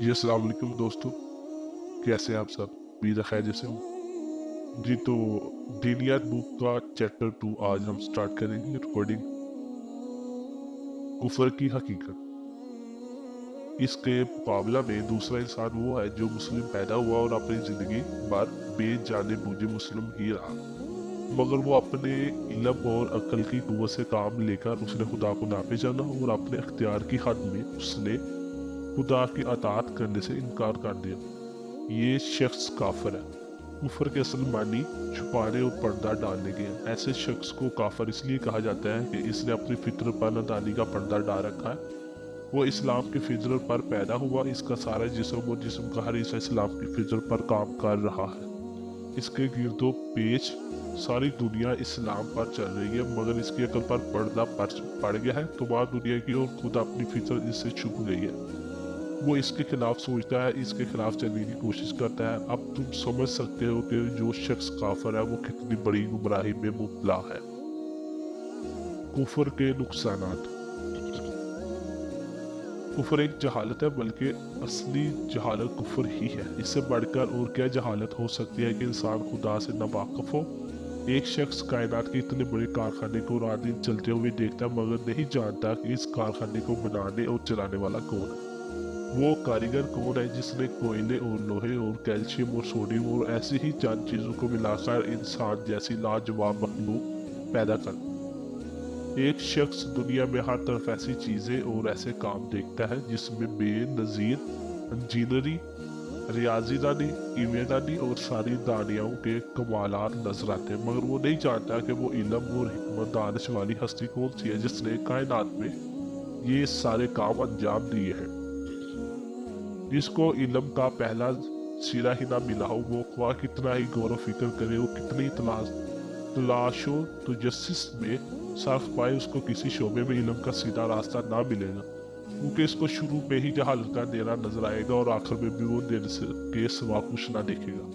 जी अस्सलाम वालेकुम दोस्तों, कैसे हैं आप सब? उम्मीद है खैरियत से हों। जी तो दीनियत बुक का चैप्टर 2 आज हम स्टार्ट करेंगे रिकॉर्डिंग। कुफर की हकीकत। इसके मुकाबला में दूसरा इंसान वो है जो मुस्लिम पैदा हुआ और अपनी ज़िंदगी भर बेजाने बूझे मुस्लिम ही रहा, मगर वो अपने इल्म और अक्ल की कुव्वत से काम लेकर उसने खुदा को नापे जाना और अपने अख्तियार की हद में उसने खुदा की अताअत करने से इनकार कर दिया। ये शख्स काफिर है। कुफर के असल मानी छुपाने और पर्दा डालने के हैं। ऐसे शख्स को काफिर इसलिए कहा जाता है कि इसने अपनी फितर पर नादानी का पर्दा डाल रखा है। वो इस्लाम की फितरत पर पैदा हुआ, इसका सारा जिस्म और जिस्म का हर हिस्सा इस्लाम की फितरत पर काम कर रहा है। इसके गिरदो पेच सारी दुनिया इस्लाम पर चल रही है, मगर इसकी अकल पर पर्दा पड़ गया है। तमाम दुनिया की और खुद अपनी फितरत इससे छुप गई है। वो इसके खिलाफ सोचता है, इसके खिलाफ चलने की कोशिश करता है। अब तुम समझ सकते हो कि जो शख्स काफिर है वो कितनी बड़ी गुमराही में मुब्तला है। कुफर के नुकसानात। कुफर एक जहालत है, बल्कि असली जहालत कुफर ही है। इससे बढ़कर और क्या जहालत हो सकती है कि इंसान खुदा से नावाकिफ हो। एक शख्स कायनात के इतने बड़े कारखाने को रात दिन चलते हुए देखता है, मगर नहीं जानता कि इस कारखाने को बनाने और चलाने वाला कौन है। वो कारीगर कौन है जिसने कोयले और लोहे और कैल्शियम और सोडियम और ऐसी ही चंद चीजों को मिलाकर इंसान जैसी लाजवाब मखलूक पैदा कर। एक शख्स दुनिया में हर तरफ ऐसी चीजें और ऐसे काम देखता है जिसमें बेनजीर इंजीनियरी, रियाजीदानी, कीमियादानी और सारी दानियाओं के कमालात नजर आते हैं, मगर वो नहीं जानता कि वो इल्म और हिकमत दानिश वाली हस्ती कौन सी है जिसने कायनात में ये सारे काम अंजाम दिए हैं। जिसको इल्म का पहला सिरा ही ना मिला हो, वो ख्वाह कितना ही गौर फिक्र करे और कितनी तलाशो तजस्सुस में सर्फ पाए, उसको किसी शोबे में इल्म का सीधा रास्ता ना मिलेगा, क्योंकि इसको शुरू में ही जहालत का अंधेरा नजर आएगा और आखिर में भी वो देर से के सिवा कुछ ना देखेगा।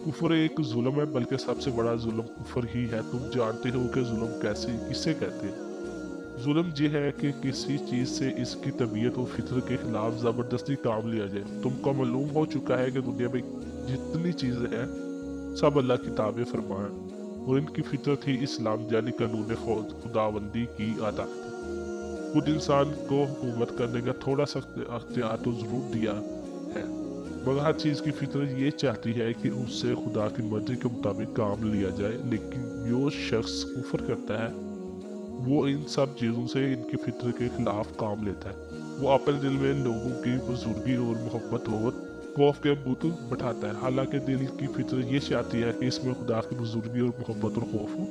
कुफर एक जुल्म है, बल्कि सबसे बड़ा जुल्म कुफर ही है। तुम जानते हो कि जुल्म कैसे किसे कहते हैं। जुल्म ये है कि किसी चीज से इसकी तबीयत और फितर के खिलाफ जबरदस्ती काम लिया जाए। तुमको मालूम हो चुका है कि दुनिया में जितनी चीजें हैं सब अल्लाह की ताबे फरमान और इनकी फितरत ही इस्लाम यानी कानून खुदाबंदी की आदत है। खुद इंसान को हुकूमत करने का थोड़ा सा अख्तियार तो जरूर दिया है, मगर हर चीज की फितरत ये चाहती है कि उससे खुदा की मर्जी के मुताबिक काम लिया जाए। लेकिन जो शख्स कुफर करता है वो इन सब चीज़ों से इनकी फितर के खिलाफ काम लेता है। वो अपने दिल में लोगों की बुजुर्गी और मोहब्बत और खौफ के बुत बैठाता है, हालांकि दिल की फितर ये चाहती है कि इसमें खुदा की बुजुर्गी और मोहब्बत और खौफ हो।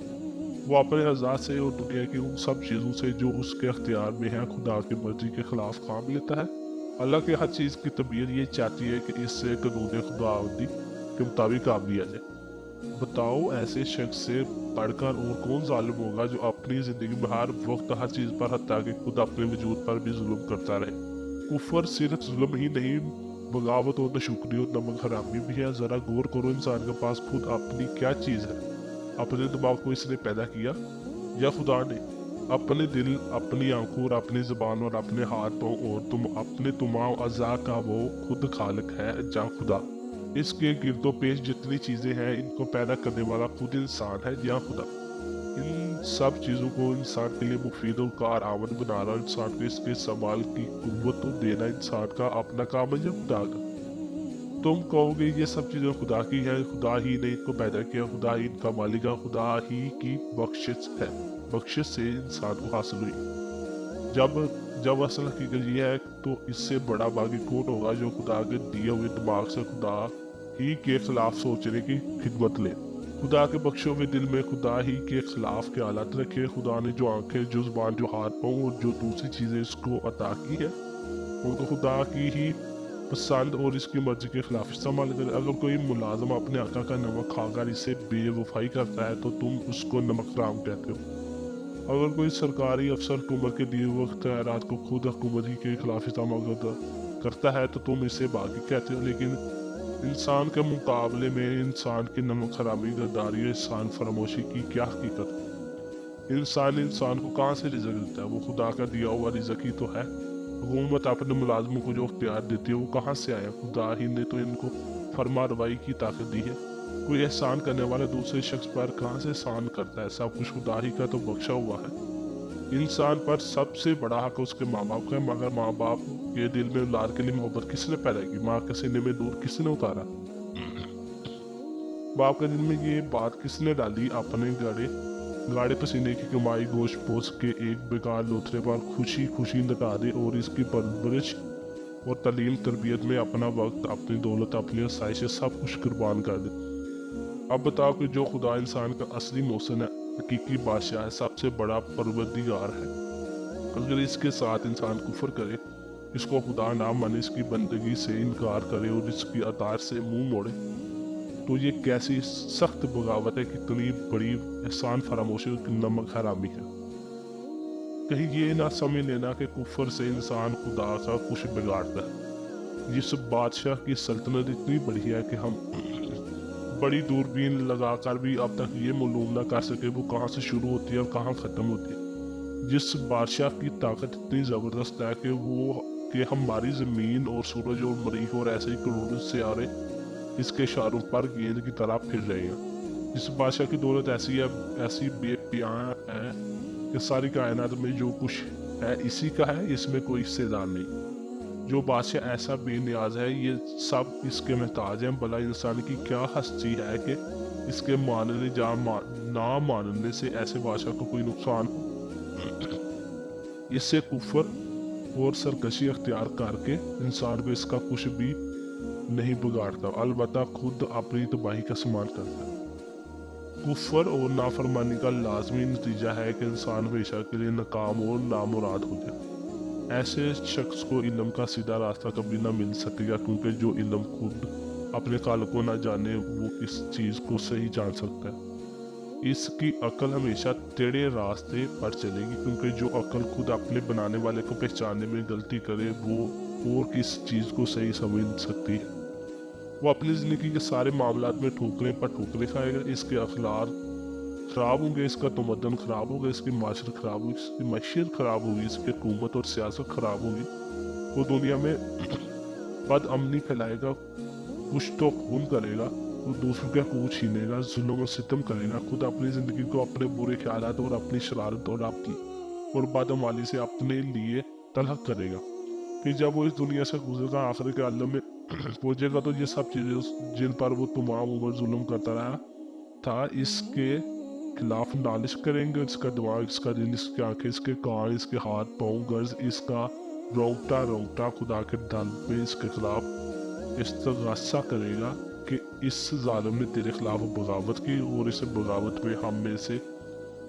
वो अपने आज़ाद से और दुनिया की उन सब चीज़ों से जो उसके अख्तियार में है खुदा की मर्जी के खिलाफ काम लेता है। अल्लाह के हर चीज़ की तबीयत ये चाहती है कि इससे कानून खुदाबंदी के मुताबिक काम लिया जाए। बताओ ऐसे शख्स से पढ़कर और कौन जालिम होगा जो अपनी जिंदगी में हर वक्त हर चीज पर हत्या कि खुद अपने वजूद पर भी जुल्म करता रहे। कुफर सिर्फ जुल्म ही नहीं, बगावत और नशुक्री और नमक हरामी भी है। जरा गौर करो, इंसान के पास खुद अपनी क्या चीज है। अपने दिमाग को इसने पैदा किया या खुदा ने? अपने दिल, अपनी आंखों और अपनी जुबान और अपने हाथ पाँव और तुम अपने तमाम अज़ा का वो खुद खालिक है या खुदा। इसके गिरदो पेश जितनी चीजें हैं इनको पैदा करने वाला खुद इंसान है या खुदा। इन सब चीजों को इंसान के लिए मुफीद और कारआमद बनाना, इंसान को इसके संभाल की कुव्वत तो देना इंसान का अपना काम है या खुदा का? तुम कहोगे ये सब चीजें खुदा की है, खुदा ही ने इनको पैदा किया, खुदा ही इनका मालिक है, खुदा ही की बख्शिश है, बख्शिश से इंसान को हासिल हुई। जब असल हकीकत यह है तो इससे बड़ा बागी कौन होगा जो खुदा के दिए हुए दिमाग से खुदा ही के खिलाफ सोचने की खिदमत ले। खुदा के बख्शे हुए दिल में खुदा ही के खिलाफ के हालात रखे। खुदा ने जो आंखें, जो जुबान, जो हाथ पाँव और जो दूसरी चीजें इसको अता की है वो तो खुदा की ही पसंद और इसकी मर्जी के खिलाफ इस्तेमाल करे। अगर कोई मुलाजम अपने आका का नमक खाकर इसे बेवफाई करता है तो तुम उसको नमक हराम कहते हो। अगर कोई सरकारी अफसर हुकूमत के दिए हुए इख्तियारात को खुद हुकूमत ही के खिलाफ इस्तेमाल करता है तो तुम इसे बागी कहते हो। लेकिन इंसान के मुकाबले में इंसान की नमक हरामी, गद्दारी, इंसान फरामोशी की क्या हकीकत है? इंसान को कहाँ से रिजक देता है? वो खुदा का दिया हुआ रिजक ही तो है। हुकूमत अपने मुलाजमों को जो अख्तियार देती है वो कहाँ से आया? खुदा ही ने तो इनको फरमा रवाई की ताकत दी है। कोई एहसान करने वाला दूसरे शख्स पर कहाँ से एहसान करता है? सब कुछ खुदा ही का तो बख्शा हुआ है। इंसान पर सबसे बड़ा हक उसके माँ बाप का है, मगर माँ बाप के दिल में औलाद के लिए मोहब्बत किसने पैदा की? माँ के सीने में दूर किसने उतारा? बाप के दिल में ये बात किसने डाली? अपने गाड़े पसीने की कमाई गोश्त पोस के एक बेकार लोथरे पर खुशी खुशी लगा दे और इसकी परवरिश और तालीम तरबियत में अपना वक्त, अपनी दौलत, अपनी आसाइशें सब कुछ कुर्बान कर दे। अब बताओ कि जो खुदा इंसान का असली मौसम है, हकीकी बादशाह है, सबसे बड़ा परवरदिगार है, अगर इसके साथ इंसान कुफर करे, इसको खुदा ना माने, इसकी बंदगी से इनकार करे और इसकी अतार से मुंह मोड़े, तो ये कैसी सख्त बगावत है, कितनी बड़ी एहसान फरामोशी और नमक हरामी है। कहीं ये ना समझ लेना कि कुफर से इंसान खुदा का कुछ बिगाड़ता है। जिस बादशाह की सल्तनत इतनी बड़ी है कि हम बड़ी दूरबीन लगाकर भी अब तक ये मालूम ना कर सके वो कहाँ से शुरू होती है और कहाँ ख़त्म होती है। जिस बादशाह की ताकत इतनी ज़बरदस्त है कि हमारी ज़मीन और सूरज और मरीख और ऐसे ही करोड़ों सितारे इसके इशारों पर गेंद की तरह फिर रहे हैं। जिस बादशाह की दौलत ऐसी है, ऐसी बेपियां है कि सारी कायनात में जो कुछ है इसी का है, इसमें कोई हिस्सेदार नहीं। जो बादशाह ऐसा बेनियाज है, ये सब इसके महताज हैं। भला इंसान की क्या हस्ती है कि इसके मानने ना मानने से ऐसे बादशाह को कोई नुकसान हो। इससे कुफर और सरकशी अख्तियार करके इंसान को इसका कुछ भी नहीं बिगाड़ता, अलबत्ता खुद अपनी तबाही का सामान करता है। कुफर और नाफरमानी का लाजमी नतीजा है कि इंसान हमेशा के लिए नाकाम और नामुराद हो जाए। ऐसे शख्स को इल्म का सीधा रास्ता कभी ना मिल सकेगा, क्योंकि जो इल्म खुद अपने खालिक को ना जाने वो किस चीज़ को सही जान सकता है। इसकी अकल हमेशा टेढ़े रास्ते पर चलेगी, क्योंकि जो अकल खुद अपने बनाने वाले को पहचानने में गलती करे वो और किस चीज़ को सही समझ सकती है। वो अपनी ज़िंदगी के सारे मामलात में ठोकरें पर ठोकरें खाएगा। इसके अखलाक ख़राब होंगे, इसका तमद्दुन ख़राब होगा, इसकी माशरत ख़राब होगी, इसकी मईशत ख़राब होगी, इसकी हुकूमत और सियासत ख़राब होगी। वो दुनिया में बदअमनी फैलाएगा, कुछ तो खून करेगा, वो दूसरों के हकूक़ छीनेगा, जुल्म और सितम करेगा, खुद अपनी ज़िंदगी को अपने बुरे ख्यालात और अपनी शरारत और बदअमाली से अपने लिए तलख करेगा। फिर जब वो इस दुनिया से गुजरेगा, आखिर के आलम में पहुँचेगा, तो ये सब चीज़ें जिन पर वो तमाम उम्र जुल्म करता रहा था, इसके खिलाफ नालिश करेंगे। इसका दिमाग, इसका दिल, इसकी आंखें, इसके कान, इसके हाथ पाँव, गर्ज, इसका रोंगटा खुदा के दल पे इसके खिलाफ इस्तगासा करेगा कि इस जालिम ने तेरे खिलाफ बगावत की और इस बगावत में हम में से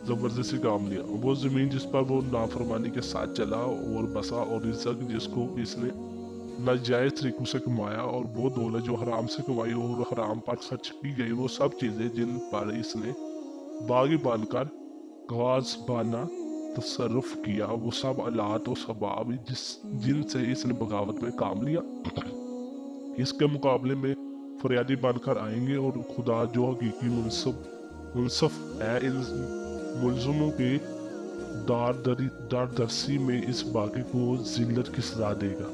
ज़बरदस्ती काम लिया। वो ज़मीन जिस पर वो नाफरमानी के साथ चला और बसा, और इज्जत जिसको इसने नाजायज़ तरीकों से कमाया, और वो दौलत जो हराम से कमाई और हराम पर खर्च की गई, वो सब चीज़ें जिन पर इसने बागी बनकर गवाज़बाना तसर्रुफ किया, वो सब आलात और सबाब जिनसे इसने बगावत में काम लिया, इसके मुकाबले में फरियादी बनकर आएंगे। और खुदा जो हकीकी मुनसफ है, इन मुलज़मों के दारदर्शी में इस बागी को जिल्लत की सजा देगा।